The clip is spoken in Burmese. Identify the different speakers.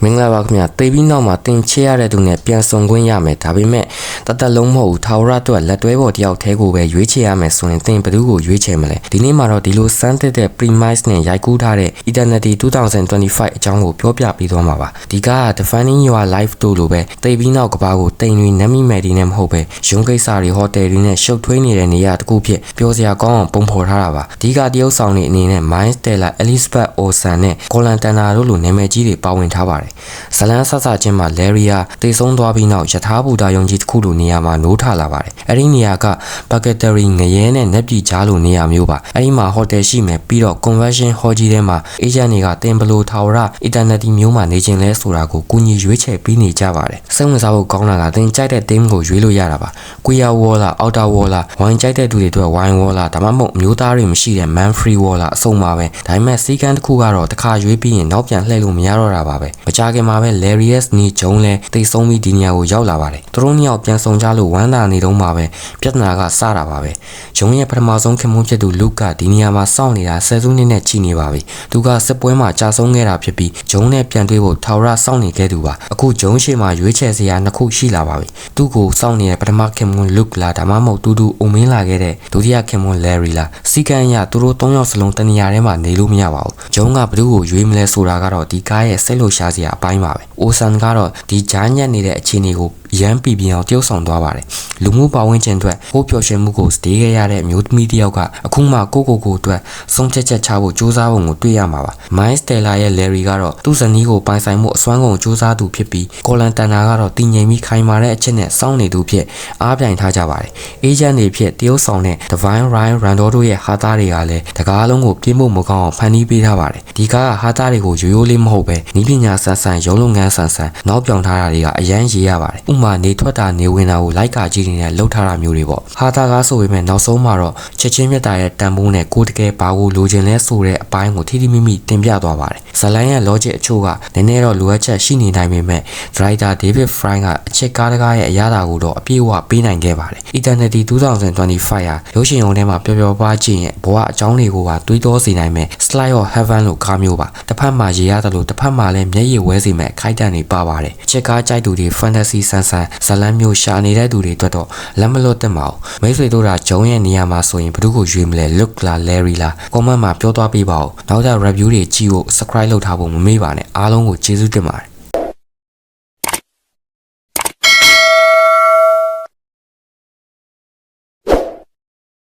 Speaker 1: မင်္ဂလာပါခင်ဗျာတေးပြီးနောက်မှာတင်ချရတဲ့သူနဲ့ပြန်ဆုံခွင့်ရမယ်ဒါပေမဲ့တလုံးမဟုတ်ဘူးထာဝရအတွက်လက်တွဲပေါ်တယောက်သေးကိုပဲရွေးချယ်ရမယ်ဆိုရင်တင်ဘယ်သူကိုရွေးချယ်မလဲဒီနေ့မှာတော့ဒီလိုစမ်းသစ်တဲ့ premise နဲ့ရိုက်ကူးထားတဲ့ Eternity 2025အကြောင်းကိုပြောပြပေးသွားမှာပါဒီက Defining Your Life တို့လိုပဲတေးပြီးနောက်ကဘာကိုတိမ်တွေနမ်းမိမယ်ဒီနဲ့မဟုတ်ပဲရုံးကိစ္စတွေဟိုတယ်တွေနဲ့ရှုပ်ထွေးနေတဲ့နေရာတစ်ခုဖြစ်ပျော်စရာကောင်းအောင်ပုံဖော်ထားတာပါဒီကတရုပ်ဆောင်တွေအနေနဲ့ Miles Teller Elizabeth Olsen နဲ့ Colin Tanner တို့လိုနာမည်ကြီးတွေပါဝင်ထားပါတယ်ဇလန်းဆဆချင်းမှာ Larry တေဆုံးသွားပြီးနောက်ယထာဘူတာယုံကြီးတစ်ခုလိုနေရာမှာနိုးထလာပါတယ်အဲ့ဒီနေရာက Packetry ငရဲနဲ့နက်ပြည်ကြားလိုနေရာမျိုးပါအဲ့ဒီမှာဟိုတယ်ရှိမယ်ပြီးတော့ Convention Hall ကြီးထဲမှာ agent တွေကတင်ဘလိုထာဝရ Eternity မျိုးမှာနေခြင်းလဲဆိုတာကိုကူညီရွေးချယ်ပေးနေကြပါတယ်စိတ်ဝင်စားဖို့ကောင်းတာကတင်ကြိုက်တဲ့ team ကိုရွေးလို့ရတာပါ Queer Wall လား Outer Wall လားဝိုင်းကြိုက်တဲ့သူတွေအတွက် Wine Wall လားဒါမှမဟုတ်မျိုးသားတွေမရှိတဲ့ Man Free Wall လားအဆုံးပါပဲဒါပေမဲ့စီကန်းတစ်ခုကတော့တစ်ခါရွေးပြီးရင်နောက်ပြန်လှည့်လို့မရတော့တာပါပဲမကြခင်မှာပဲ Larry ရဲ့နီဂျုံလဲတိတ်ဆုံးပြီးဒီနေရာကိုရောက်လာပါတယ်သူတို့နှစ်ယောက်ပြန်ဆုံကြလို့ဝမ်းသာနေတော့မှပဲပြဿနာကစတာပါပဲဂျုံရဲ့ပထမဆုံးခင်မွန်းဖြစ်သူလူကဒီနေရာမှာစောင့်နေတာဆယ်စုနှစ်နဲ့ချီနေပါပြီသူကစစ်ပွဲမှာကြာဆုံးခဲ့တာဖြစ်ပြီးဂျုံနဲ့ပြန်တွေ့ဖို့ထာဝရစောင့်နေခဲ့သူပါအခုဂျုံရှိမှာရွေးချယ်စရာနှစ်ခုရှိလာပါပြီသူ့ကိုစောင့်နေတဲ့ပထမခင်မွန်းလူကလားဒါမှမဟုတ်တူအုံမင်းလာခဲ့တဲ့ဒုတိယခင်မွန်း Larry လားစီကံရသူတို့၃ယောက်စလုံးတနေရာထဲမှာနေလို့မရပါဘူးဂျုံကဘယ်သူကိုရွေးမလဲဆိုတာကတော့ဒီကားရဲ့စိတ်လှုပ်ရှားစရာအပိုင်းပါပဲအိုဆန်ကတော့ဒီဂျားညက်နေတဲ့အခြေအနေကိုရမ်းပြပြအောင်တရုပ်ဆောင်သွားပါတယ်လူမှုပါဝင်ခြင်းအတွက်ဟိုးပျော်ရွှင်မှုကိုစတေးခဲ့ရတဲ့အမျိုးသမီးတစ်ယောက်ကအခုမှကိုအတွက်ဆုံးဖြတ်ချက်ချဖို့ကြိုးစားပုံကိုတွေ့ရမှာပါ Miles Teller ရဲ့ Larry ကတော့သူ့ဇနီးကိုပိုင်ဆိုင်မှုအစွမ်းကုန်ကြိုးစားသူဖြစ်ပြီး Colin Tanner ကတော့တည်ငြိမ်ပြီးခိုင်မာတဲ့အချက်နဲ့စောင့်နေသူဖြစ်အားပြိုင်ထားကြပါတယ် agent တွေဖြစ်တရုပ်ဆောင်တဲ့ Divine Ryan Randall တို့ရဲ့ဟာသားတွေကလည်းတကားလုံးကိုပြင်းဖို့မကောင်းအောင်ဖန်တီးပေးထားပါတယ်ဒီကားကဟာသားတွေကိုရိုးရိုးလေးမဟုတ်ပဲနီးပညာဆန်ရုံးလုပ်ငန်းဆန်နောက်ပြောင်ထားတာတွေကအရန်ရေးရပါတယ်ဥမာနေထွက်တာနေဝင်တာကိုလိုက်ကာကြည့်နေတဲ့လှုပ်ထားတာမျိုးတွေပေါ့ဟာသားကားဆိုပေမဲ့နောက်ဆုံးမှာတော့ချက်ချင်းမြတ်တာရဲ့တန်ဖိုးနဲ့ကိုတကယ်ဘာကိုလိုချင်လဲဆိုတဲ့အပိုင်းကိုထိထိမိမိတင်ပြသွားပါတယ်ဇလိုင်းရဲ့ logic အချို့ကနည်းနည်းတော့လိုအပ်ချက်ရှိနေနိုင်ပေမဲ့ writer David Fry ကအချက်ကားတကားရဲ့အရာတာကိုတော့အပြည့်အဝပေးနိုင်ခဲ့ပါတယ် Eternity 2025ဟာရုပ်ရှင်ရုံထဲမှာပျော်ပျော်ပါးခြင်းရဲ့ဘဝအကြောင်းတွေကိုပါတွေးတောစေနိုင်မဲ့ Slide of Heaven လို့ကားမျိုးပါတစ်ဖက်မှာရေရတယ်လို့တစ်ဖက်မှာလည်းမျက်ရည်ဝဲစေမဲ့ခိုက်တန်တွေပါပါတယ်ချက်ကားကြိုက်သူတွေ fantasy ဆန်ဇလန်းမျိုးရှာနေတဲ့သူတွေအတွက်တော့လက်မလွတ်သင့်ပါဘူးမိတ်ဆွေတို့ကဂျုံရဲ့နေရာမှာဆိုရင်ဘယ်သူကိုရွေးမလဲ Look လား Larry လား comment မှာပြောသွားပေးပါဦးနောက်ထပ် review တွေကြည့်ဖို့ subscribe လုပ်ထားဖို့မမေ့ပါနဲ့အားလုံးကိုကျေးဇူးတင်ပါတယ်